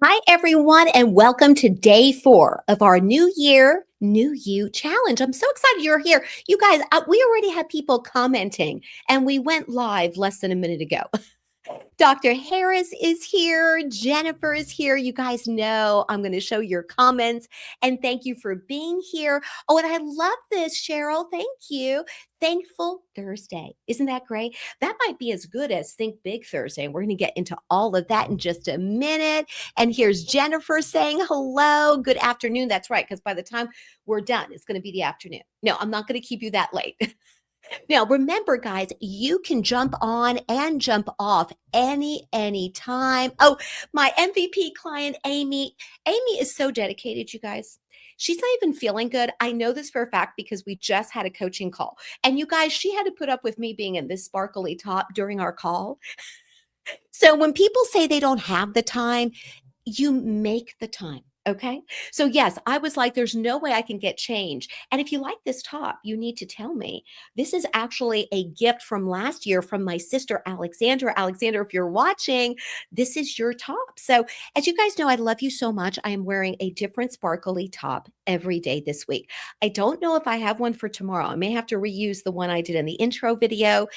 Hi, everyone, and welcome to day 4 of our New Year, New You challenge. I'm so excited you're here. You guys, we already had people commenting, and we went live less than a minute ago. Dr. Harris is here. Jennifer is here. You guys know I'm going to show your comments. And thank you for being here. Oh, and I love this, Cheryl. Thank you. Thankful Thursday. Isn't that great? That might be as good as Think Big Thursday. We're going to get into all of that in just a minute. And here's Jennifer saying hello. Good afternoon. That's right, because by the time we're done, it's going to be the afternoon. No, I'm not going to keep you that late. Now, remember, guys, you can jump on and jump off any time. Oh, my MVP client, Amy. Amy is so dedicated, you guys. She's not even feeling good. I know this for a fact because we just had a coaching call. And you guys, she had to put up with me being in this sparkly top during our call. So when people say they don't have the time, you make the time. Okay. So yes, I was like, there's no way I can get change. And if you like this top, you need to tell me. This is actually a gift from last year from my sister, Alexandra. Alexandra, if you're watching, this is your top. So as you guys know, I love you so much. I am wearing a different sparkly top every day this week. I don't know if I have one for tomorrow. I may have to reuse the one I did in the intro video.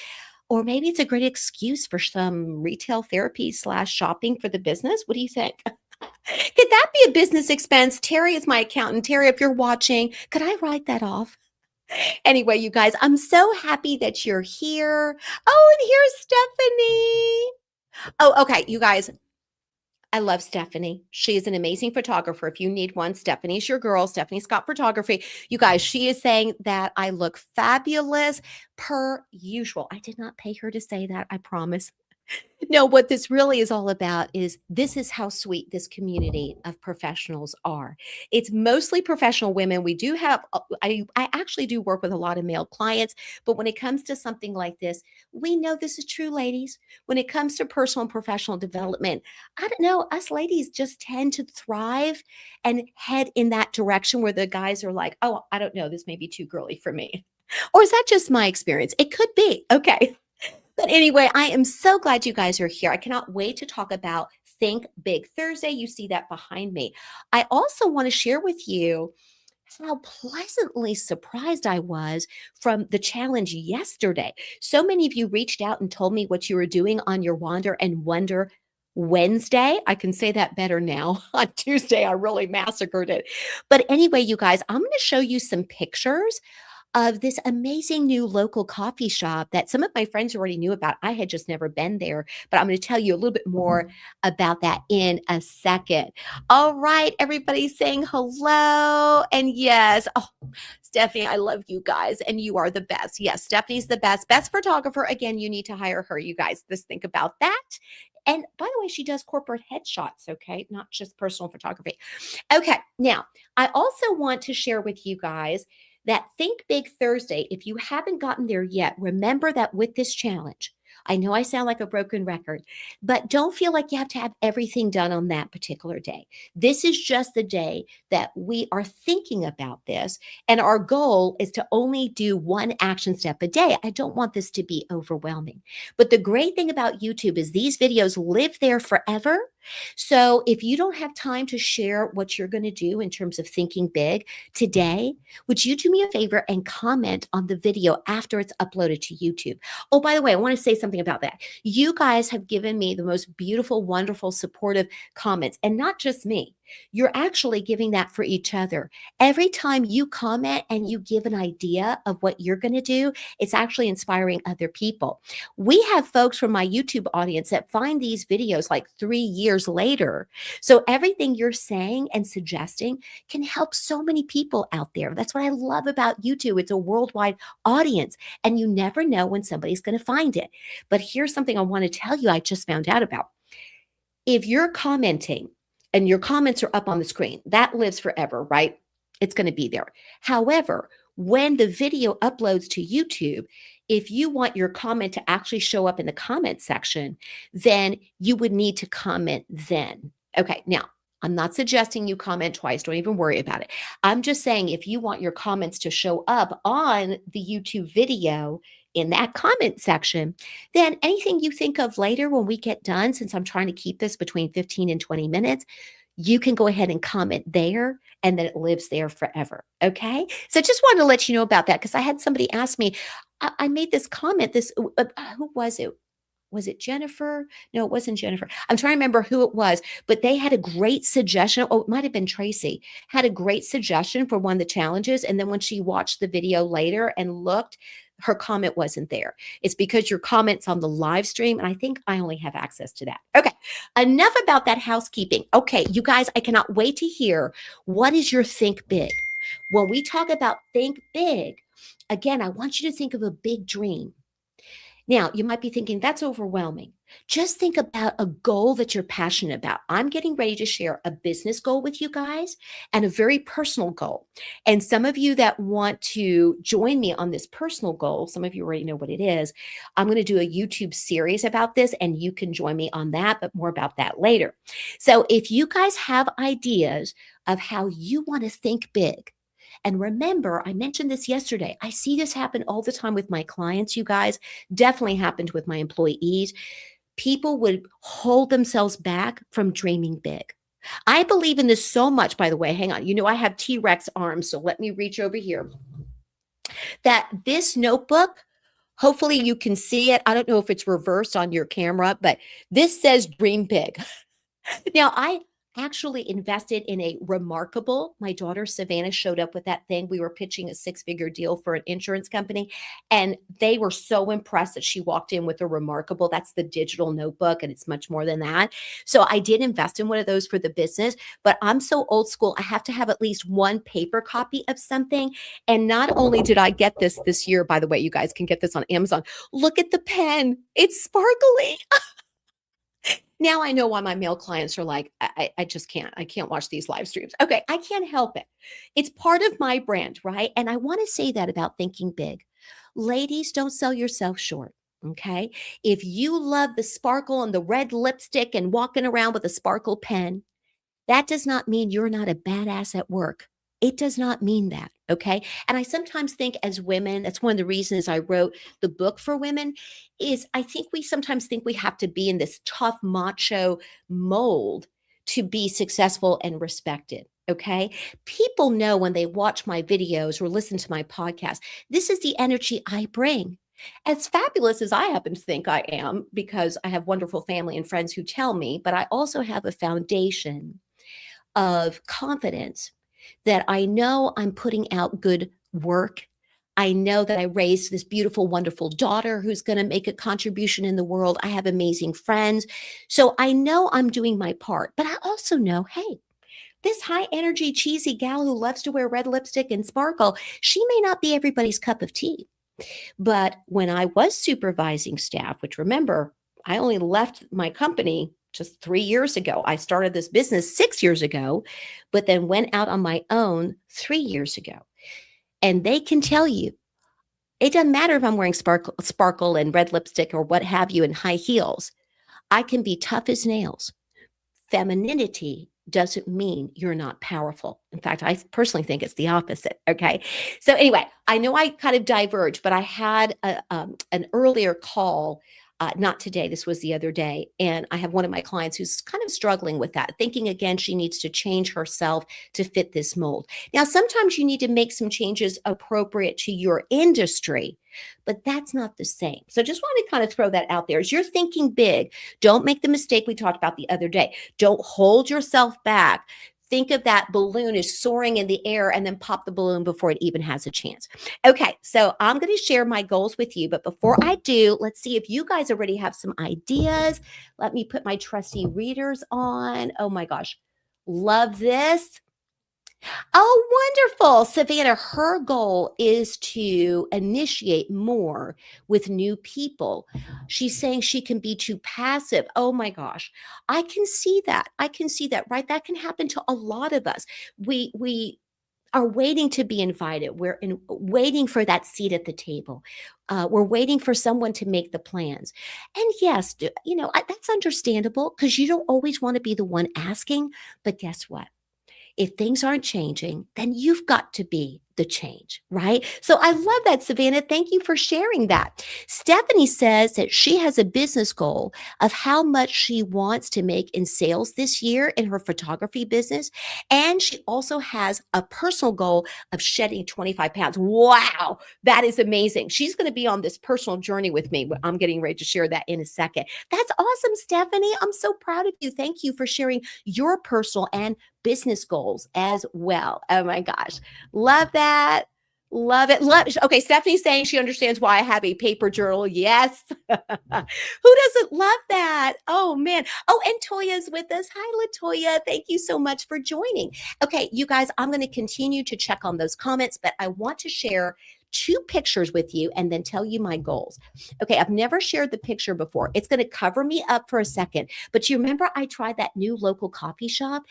Or maybe it's a great excuse for some retail therapy / shopping for the business. What do you think? Could that be a business expense? Terry is my accountant. Terry, if you're watching, could I write that off? Anyway, you guys, I'm so happy that you're here. Oh, and here's Stephanie. Oh, okay, you guys. I love Stephanie. She is an amazing photographer. If you need one, Stephanie's your girl. Stephanie Scott Photography. You guys, she is saying that I look fabulous per usual. I did not pay her to say that, I promise. No, what this really is all about is this is how sweet this community of professionals are. It's mostly professional women. We do have, I actually do work with a lot of male clients, but when it comes to something like this, we know this is true, ladies. When it comes to personal and professional development, I don't know, us ladies just tend to thrive and head in that direction where the guys are like, oh, I don't know, this may be too girly for me. Or is that just my experience? It could be. Okay. But anyway, I am so glad you guys are here. I cannot wait to talk about Think Big Thursday. You see that behind me. I also want to share with you how pleasantly surprised I was from the challenge yesterday. So many of you reached out and told me what you were doing on your Wander and Wonder Wednesday. I can say that better now. On Tuesday, I really massacred it. But anyway, you guys, I'm going to show you some pictures of this amazing new local coffee shop that some of my friends already knew about. I had just never been there, but I'm going to tell you a little bit more about that in a second. All right, everybody saying hello. And yes, oh, Stephanie, I love you guys, and you are the best. Yes, Stephanie's the best photographer. Again, you need to hire her, you guys. Just think about that. And by the way, she does corporate headshots, okay? Not just personal photography. Okay, now, I also want to share with you guys that Think Big Thursday, if you haven't gotten there yet, remember that with this challenge, I know I sound like a broken record, but don't feel like you have to have everything done on that particular day. This is just the day that we are thinking about this. And our goal is to only do one action step a day. I don't want this to be overwhelming. But the great thing about YouTube is these videos live there forever. So if you don't have time to share what you're going to do in terms of thinking big today, would you do me a favor and comment on the video after it's uploaded to YouTube? Oh, by the way, I want to say something about that. You guys have given me the most beautiful, wonderful, supportive comments, and not just me. You're actually giving that for each other. Every time you comment and you give an idea of what you're going to do, it's actually inspiring other people. We have folks from my YouTube audience that find these videos like 3 years later. So everything you're saying and suggesting can help so many people out there. That's what I love about YouTube. It's a worldwide audience, and you never know when somebody's going to find it. But here's something I want to tell you I just found out about. If you're commenting and your comments are up on the screen, that lives forever, right? It's going to be there. However, when the video uploads to YouTube, if you want your comment to actually show up in the comment section, then you would need to comment then. Okay, now, I'm not suggesting you comment twice. Don't even worry about it. I'm just saying if you want your comments to show up on the YouTube video, in that comment section, then anything you think of later when we get done, since I'm trying to keep this between 15 and 20 minutes, you can go ahead and comment there and then it lives there forever. Okay. So just wanted to let you know about that because I had somebody ask me, I made this comment, who was it? Was it Jennifer? No, it wasn't Jennifer. I'm trying to remember who it was, but they had a great suggestion. Oh, it might have been Tracy, had a great suggestion for one of the challenges. And then when she watched the video later and looked, her comment wasn't there. It's because your comment's on the live stream. And I think I only have access to that. Okay. Enough about that housekeeping. Okay. You guys, I cannot wait to hear what is your think big. When we talk about think big, again, I want you to think of a big dream. Now, you might be thinking that's overwhelming. Just think about a goal that you're passionate about. I'm getting ready to share a business goal with you guys and a very personal goal. And some of you that want to join me on this personal goal, some of you already know what it is. I'm going to do a YouTube series about this and you can join me on that, but more about that later. So if you guys have ideas of how you want to think big, and remember, I mentioned this yesterday. I see this happen all the time with my clients, you guys. Definitely happened with my employees. People would hold themselves back from dreaming big. I believe in this so much, by the way. Hang on. You know, I have T-Rex arms, so let me reach over here. That this notebook, hopefully you can see it. I don't know if it's reversed on your camera, but this says dream big. Now, I actually invested in a remarkable. My daughter Savannah showed up with that thing. We were pitching a 6-figure deal for an insurance company, and they were so impressed that she walked in with a remarkable. That's the digital notebook, and it's much more than that. So I did invest in one of those for the business, but I'm so old school. I have to have at least one paper copy of something. And not only did I get this year, by the way, you guys can get this on Amazon. Look at the pen. It's sparkly. Now I know why my male clients are like, I just can't. I can't watch these live streams. Okay, I can't help it. It's part of my brand, right? And I want to say that about thinking big. Ladies, don't sell yourself short. Okay. If you love the sparkle and the red lipstick and walking around with a sparkle pen, that does not mean you're not a badass at work. It does not mean that. Okay. And I sometimes think as women, that's one of the reasons I wrote the book for women, is I think we sometimes think we have to be in this tough macho mold to be successful and respected. Okay. People know when they watch my videos or listen to my podcast, this is the energy I bring. As fabulous as I happen to think I am, because I have wonderful family and friends who tell me, but I also have a foundation of confidence that I know I'm putting out good work. I know that I raised this beautiful, wonderful daughter who's going to make a contribution in the world. I have amazing friends. So I know I'm doing my part, but I also know, hey, this high energy, cheesy gal who loves to wear red lipstick and sparkle, she may not be everybody's cup of tea. But when I was supervising staff, which remember, I only left my company just 3 years ago. I started this business 6 years ago, but then went out on my own 3 years ago. And they can tell you, it doesn't matter if I'm wearing sparkle and red lipstick or what have you and high heels. I can be tough as nails. Femininity doesn't mean you're not powerful. In fact, I personally think it's the opposite. Okay. So anyway, I know I kind of diverged, but I had an earlier call. Not today, this was the other day. And I have one of my clients who's kind of struggling with that, thinking again, she needs to change herself to fit this mold. Now, sometimes you need to make some changes appropriate to your industry, but that's not the same. So just want to kind of throw that out there. As you're thinking big, don't make the mistake we talked about the other day. Don't hold yourself back. Think of that balloon is soaring in the air and then pop the balloon before it even has a chance. Okay, so I'm going to share my goals with you. But before I do, let's see if you guys already have some ideas. Let me put my trusty readers on. Oh my gosh, love this. Oh, wonderful. Savannah, her goal is to initiate more with new people. She's saying she can be too passive. Oh my gosh. I can see that. I can see that, right? That can happen to a lot of us. We are waiting to be invited. We're waiting for that seat at the table. We're waiting for someone to make the plans. And yes, that's understandable because you don't always want to be the one asking. But guess what? If things aren't changing, then you've got to be the change, right? So I love that, Savannah. Thank you for sharing that. Stephanie says that she has a business goal of how much she wants to make in sales this year in her photography business. And she also has a personal goal of shedding 25 pounds. Wow, that is amazing. She's going to be on this personal journey with me. I'm getting ready to share that in a second. That's awesome, Stephanie. I'm so proud of you. Thank you for sharing your personal and business goals as well. Oh my gosh. Love that. Love it. Okay, Stephanie's saying she understands why I have a paper journal. Yes. Who doesn't love that? Oh man. Oh, and Toya's with us. Hi, Latoya. Thank you so much for joining. Okay, you guys, I'm going to continue to check on those comments, but I want to share two pictures with you and then tell you my goals. Okay, I've never shared the picture before. It's going to cover me up for a second, but you remember I tried that new local coffee shop?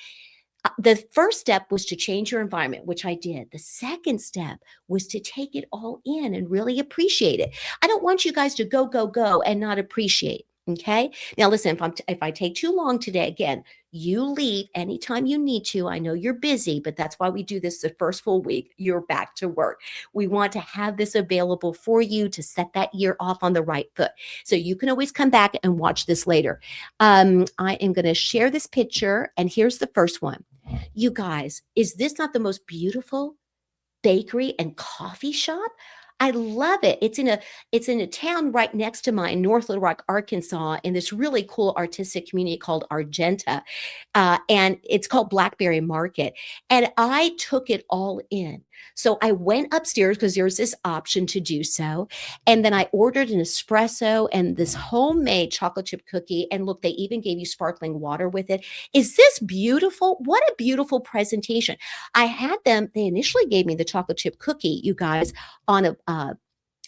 The first step was to change your environment, which I did. The second step was to take it all in and really appreciate it. I don't want you guys to go, go, go and not appreciate. Okay. Now, listen, if I take too long today, again, you leave anytime you need to. I know you're busy, but that's why we do this the first full week. You're back to work. We want to have this available for you to set that year off on the right foot. So you can always come back and watch this later. I am going to share this picture, and here's the first one. You guys, is this not the most beautiful bakery and coffee shop? I love it. It's in a town right next to mine, North Little Rock, Arkansas, in this really cool artistic community called Argenta. And it's called Blackberry Market. And I took it all in. So I went upstairs because there's this option to do so. And then I ordered an espresso and this homemade chocolate chip cookie. And look, they even gave you sparkling water with it. Is this beautiful? What a beautiful presentation. I had them, they initially gave me the chocolate chip cookie, you guys, on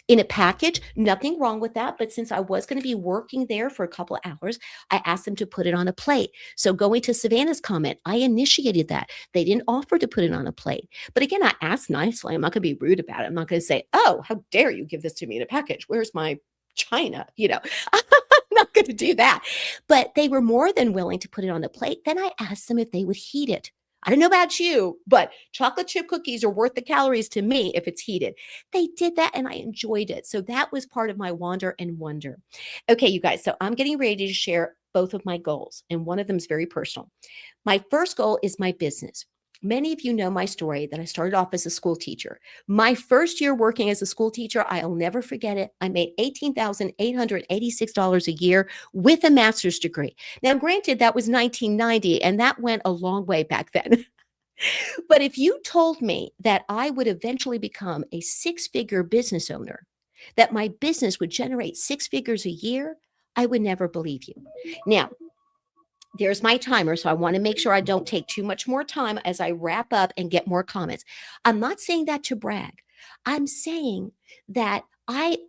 in a package. Nothing wrong with that. But since I was going to be working there for a couple of hours, I asked them to put it on a plate. So going to Savannah's comment, I initiated that. They didn't offer to put it on a plate. But again, I asked nicely. I'm not going to be rude about it. I'm not going to say, oh, how dare you give this to me in a package? Where's my china? I'm not going to do that. But they were more than willing to put it on a plate. Then I asked them if they would heat it. I don't know about you, but chocolate chip cookies are worth the calories to me if it's heated. They did that and I enjoyed it. So that was part of my wander and wonder. Okay, you guys, so I'm getting ready to share both of my goals, and one of them is very personal. My first goal is my business. Many of you know my story that I started off as a school teacher. My first year working as a school teacher, I'll never forget it. I made $18,886 a year with a master's degree. Now, granted, that was 1990, and that went a long way back then. But if you told me that I would eventually become a six-figure business owner, that my business would generate six figures a year, I would never believe you. Now, there's my timer. So I want to make sure I don't take too much more time as I wrap up and get more comments. I'm not saying that to brag. I'm saying that I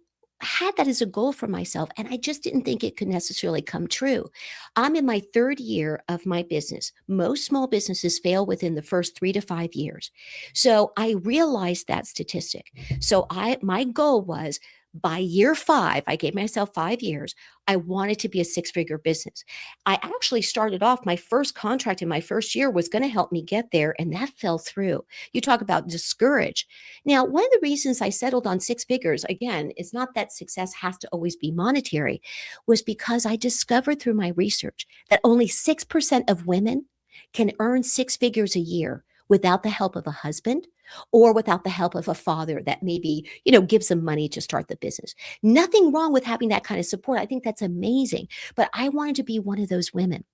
had that as a goal for myself, and I just didn't think it could necessarily come true. I'm in my third year of my business. Most small businesses fail within the first 3 to 5 years. So I realized that statistic. So my goal was, by year 5, I gave myself 5 years. I wanted to be a six-figure business. I actually started off, my first contract in my first year was going to help me get there, and that fell through. You talk about discouraged. Now, one of the reasons I settled on six figures, again, it's not that success has to always be monetary, was because I discovered through my research that only 6% of women can earn six figures a year without the help of a husband or without the help of a father that maybe, gives them money to start the business. Nothing wrong with having that kind of support. I think that's amazing. But I wanted to be one of those women.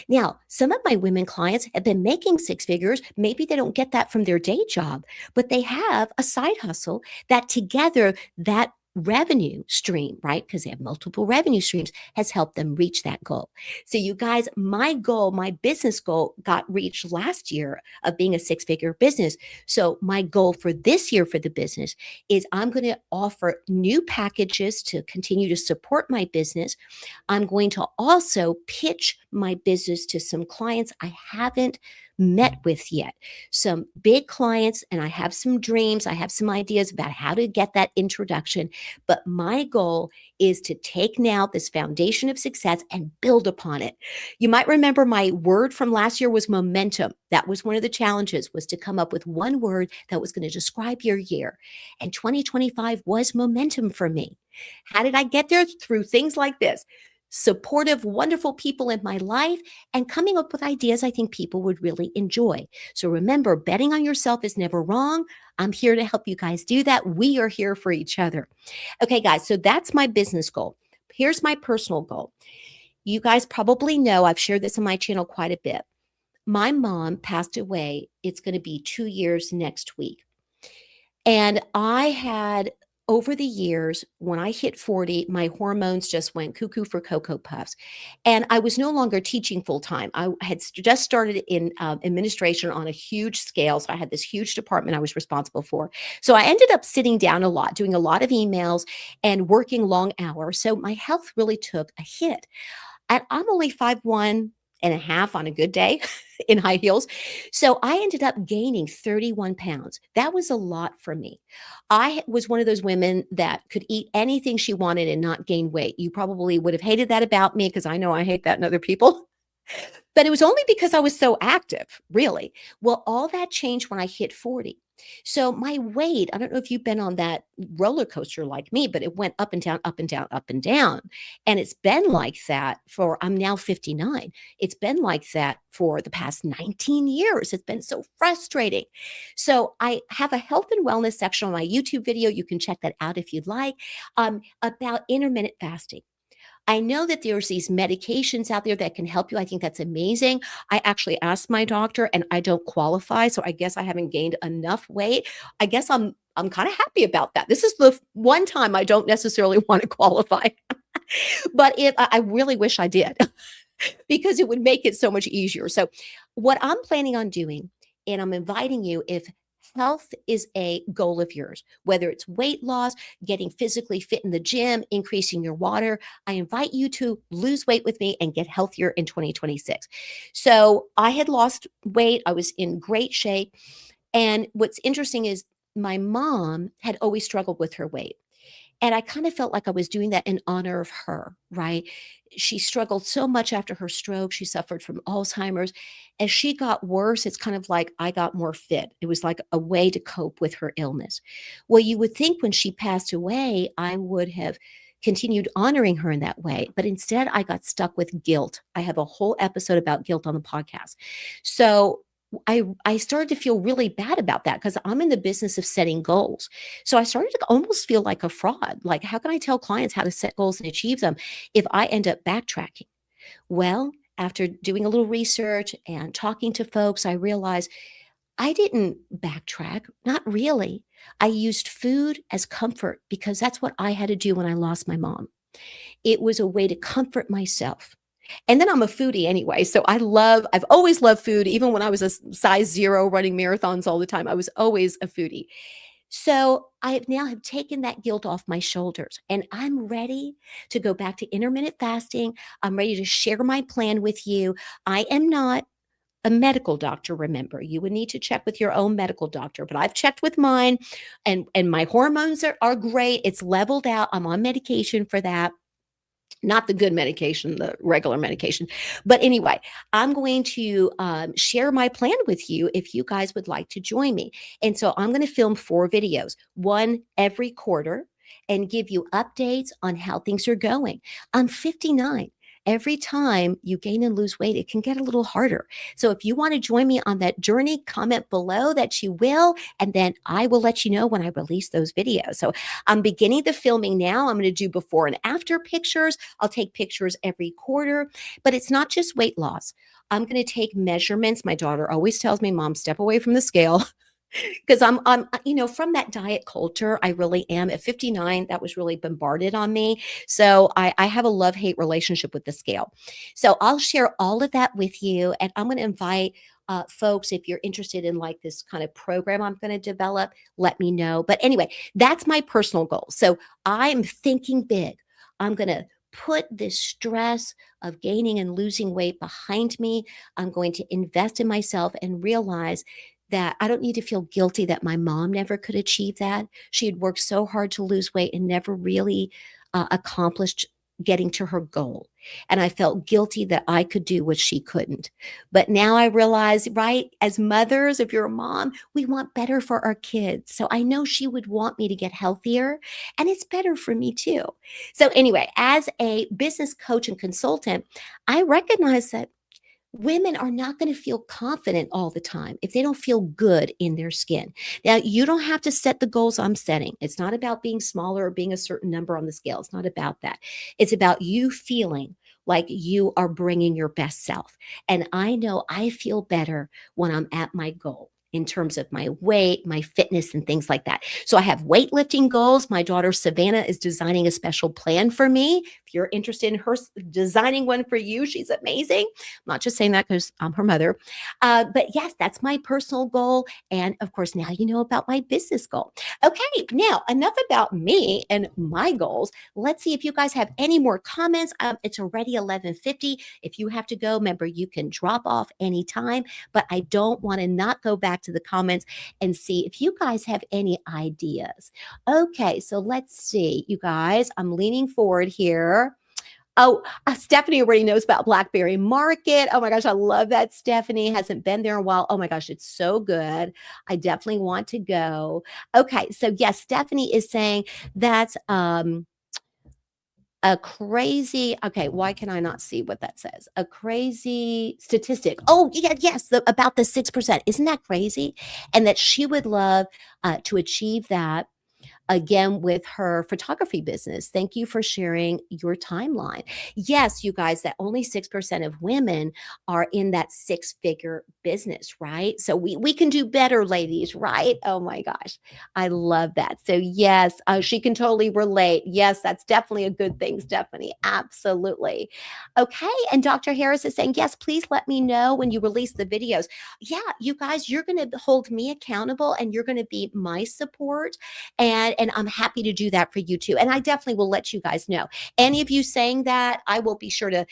Now, some of my women clients have been making six figures. Maybe they don't get that from their day job, but they have a side hustle that together, that revenue stream, right? Because they have multiple revenue streams, has helped them reach that goal. So you guys, my goal, my business goal got reached last year of being a six-figure business. So my goal for this year for the business is I'm going to offer new packages to continue to support my business. I'm going to also pitch my business to some clients I haven't met with yet. Some big clients, and I have some dreams. I have some ideas about how to get that introduction. But my goal is to take now this foundation of success and build upon it. You might remember my word from last year was momentum. That was one of the challenges, was to come up with one word that was going to describe your year. And 2025 was momentum for me. How did I get there? Through things like this: supportive, wonderful people in my life, and coming up with ideas I think people would really enjoy. So remember, betting on yourself is never wrong. I'm here to help you guys do that. We are here for each other. Okay, guys, so that's my business goal. Here's my personal goal. You guys probably know, I've shared this on my channel quite a bit. My mom passed away. It's going to be 2 years next week. And I had, over the years, when I hit 40, my hormones just went cuckoo for Cocoa Puffs. And I was no longer teaching full time. I had just started in administration on a huge scale. So I had this huge department I was responsible for. So I ended up sitting down a lot, doing a lot of emails and working long hours. So my health really took a hit. And I'm only 5'1.5" on a good day in high heels. So I ended up gaining 31 pounds. That was a lot for me. I was one of those women that could eat anything she wanted and not gain weight. You probably would have hated that about me, because I know I hate that in other people. But it was only because I was so active, really. Well, all that changed when I hit 40. So my weight, I don't know if you've been on that roller coaster like me, but it went up and down, up and down, up and down. And it's been like that for, I'm now 59. It's been like that for the past 19 years. It's been so frustrating. So I have a health and wellness section on my YouTube video. You can check that out if you'd like, about intermittent fasting. I know that there's these medications out there that can help you. I think that's amazing. I actually asked my doctor and I don't qualify. So I guess I haven't gained enough weight. I guess I'm kind of happy about that. This is the one time I don't necessarily want to qualify. But I really wish I did, because it would make it so much easier. So what I'm planning on doing, and I'm inviting you, if health is a goal of yours, whether it's weight loss, getting physically fit in the gym, increasing your water, I invite you to lose weight with me and get healthier in 2026. So I had lost weight. I was in great shape. And what's interesting is my mom had always struggled with her weight. And I kind of felt like I was doing that in honor of her, right? She struggled so much after her stroke. She suffered from Alzheimer's. As she got worse, it's kind of like I got more fit. It was like a way to cope with her illness. Well, you would think when she passed away, I would have continued honoring her in that way. But instead, I got stuck with guilt. I have a whole episode about guilt on the podcast. So I started to feel really bad about that, because I'm in the business of setting goals. So I started to almost feel like a fraud. Like, how can I tell clients how to set goals and achieve them if I end up backtracking? Well, after doing a little research and talking to folks, I realized I didn't backtrack, not really. I used food as comfort, because that's what I had to do when I lost my mom. It was a way to comfort myself. And then I'm a foodie anyway. So I've always loved food. Even when I was a size 0 running marathons all the time, I was always a foodie. So I now have taken that guilt off my shoulders, and I'm ready to go back to intermittent fasting. I'm ready to share my plan with you. I am not a medical doctor. Remember, you would need to check with your own medical doctor, but I've checked with mine, and my hormones are great. It's leveled out. I'm on medication for that. Not the good medication, the regular medication. But anyway, I'm going to share my plan with you if you guys would like to join me. And so I'm going to film 4 videos, one every quarter, and give you updates on how things are going. I'm 59. Every time you gain and lose weight, it can get a little harder. So if you want to join me on that journey, comment below that you will, and then I will let you know when I release those videos. So I'm beginning the filming now. I'm going to do before and after pictures. I'll take pictures every quarter, but it's not just weight loss. I'm going to take measurements. My daughter always tells me, Mom, step away from the scale. Because I'm, from that diet culture, I really am. At 59, that was really bombarded on me. So I have a love-hate relationship with the scale. So I'll share all of that with you. And I'm going to invite folks, if you're interested in like this kind of program I'm going to develop, let me know. But anyway, that's my personal goal. So I'm thinking big. I'm going to put this stress of gaining and losing weight behind me. I'm going to invest in myself and realize that I don't need to feel guilty that my mom never could achieve that. She had worked so hard to lose weight and never really accomplished getting to her goal. And I felt guilty that I could do what she couldn't. But now I realize, right, as mothers, if you're a mom, we want better for our kids. So I know she would want me to get healthier, and it's better for me too. So, anyway, as a business coach and consultant, I recognize that women are not going to feel confident all the time if they don't feel good in their skin. Now, you don't have to set the goals I'm setting. It's not about being smaller or being a certain number on the scale. It's not about that. It's about you feeling like you are bringing your best self. And I know I feel better when I'm at my goal in terms of my weight, my fitness, and things like that. So I have weightlifting goals. My daughter Savannah is designing a special plan for me. If you're interested in her designing one for you, she's amazing. I'm not just saying that because I'm her mother. But yes, that's my personal goal. And of course, now you know about my business goal. Okay, now enough about me and my goals. Let's see if you guys have any more comments. It's already 11:50. If you have to go, remember, you can drop off anytime, but I don't want to not go back to the comments and see if you guys have any ideas. Okay, so let's see, you guys. I'm leaning forward here. Oh, Stephanie already knows about Blackberry Market. Oh my gosh, I love that. Stephanie hasn't been there in a while. Oh my gosh, it's so good. I definitely want to go. Okay, so yes, Stephanie is saying that's a crazy, okay, why can I not see what that says? A crazy statistic. Oh, yeah, yes, about the 6%. Isn't that crazy? And that she would love to achieve that again with her photography business. Thank you for sharing your timeline. Yes, you guys, that only 6% of women are in that six-figure business, right? So we can do better, ladies, right? Oh my gosh, I love that. So yes, she can totally relate. Yes, that's definitely a good thing, Stephanie. Absolutely. Okay, and Dr. Harris is saying, yes, please let me know when you release the videos. Yeah, you guys, you're going to hold me accountable and you're going to be my support. And I'm happy to do that for you too. And I definitely will let you guys know. Any of you saying that, I will be sure to,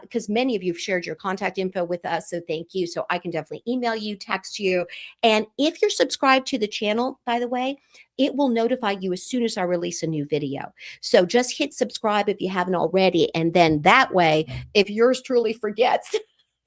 because many of you have shared your contact info with us. So thank you. So I can definitely email you, text you. And if you're subscribed to the channel, by the way, it will notify you as soon as I release a new video. So just hit subscribe if you haven't already. And then that way, if yours truly forgets,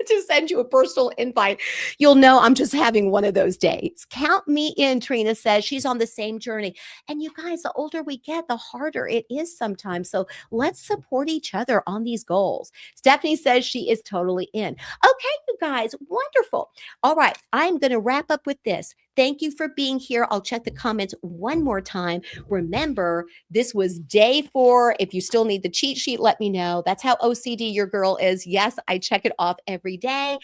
to send you a personal invite, you'll know I'm just having one of those days. Count me in, Trina says. She's on the same journey. And you guys, the older we get, the harder it is sometimes. So let's support each other on these goals. Stephanie says she is totally in. Okay, you guys, wonderful. All right, I'm going to wrap up with this. Thank you for being here. I'll check the comments one more time. Remember, this was day 4. If you still need the cheat sheet, let me know. That's how OCD your girl is. Yes, I check it off every day.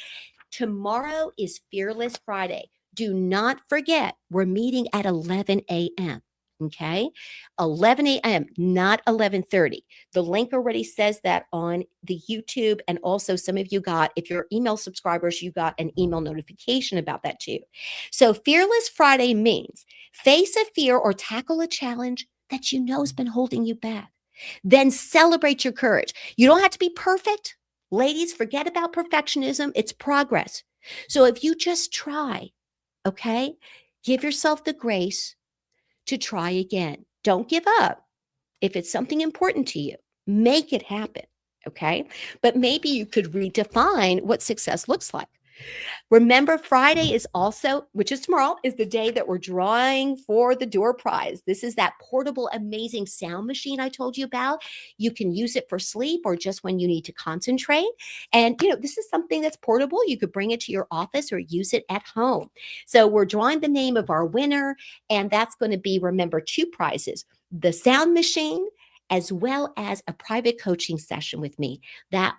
Tomorrow is Fearless Friday. Do not forget, we're meeting at 11 a.m. Okay, 11 a.m., not 11:30. The link already says that on the YouTube, and also some of you got, if you're email subscribers, you got an email notification about that too. So Fearless Friday means face a fear or tackle a challenge that you know has been holding you back. Then celebrate your courage. You don't have to be perfect. Ladies, forget about perfectionism. It's progress. So if you just try, okay, give yourself the grace to try again. Don't give up. If it's something important to you, make it happen. Okay. But maybe you could redefine what success looks like. Remember, Friday is also, which is tomorrow, is the day that we're drawing for the door prize. This is that portable, amazing sound machine I told you about. You can use it for sleep or just when you need to concentrate. And, this is something that's portable. You could bring it to your office or use it at home. So we're drawing the name of our winner, and that's going to be, remember, 2 prizes, the sound machine as well as a private coaching session with me.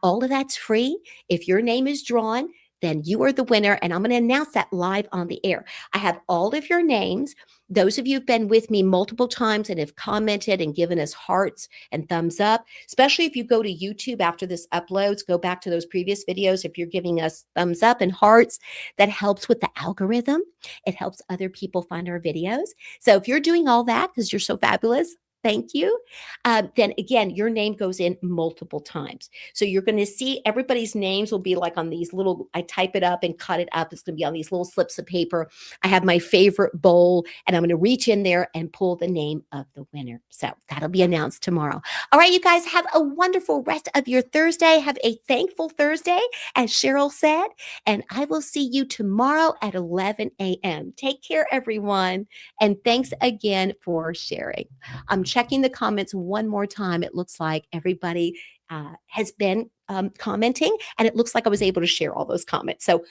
All of that's free. If your name is drawn, then you are the winner. And I'm going to announce that live on the air. I have all of your names. Those of you who've been with me multiple times and have commented and given us hearts and thumbs up, especially if you go to YouTube after this uploads, go back to those previous videos. If you're giving us thumbs up and hearts, that helps with the algorithm. It helps other people find our videos. So if you're doing all that because you're so fabulous, thank you. Then again, your name goes in multiple times. So you're going to see everybody's names will be like on these little, I type it up and cut it up. It's going to be on these little slips of paper. I have my favorite bowl, and I'm going to reach in there and pull the name of the winner. So that'll be announced tomorrow. All right, you guys have a wonderful rest of your Thursday. Have a thankful Thursday, as Cheryl said, and I will see you tomorrow at 11 a.m. Take care, everyone, and thanks again for sharing. I'm checking the comments one more time. It looks like everybody has been commenting, and it looks like I was able to share all those comments. So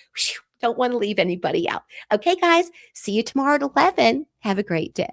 don't want to leave anybody out. Okay, guys, see you tomorrow at 11. Have a great day.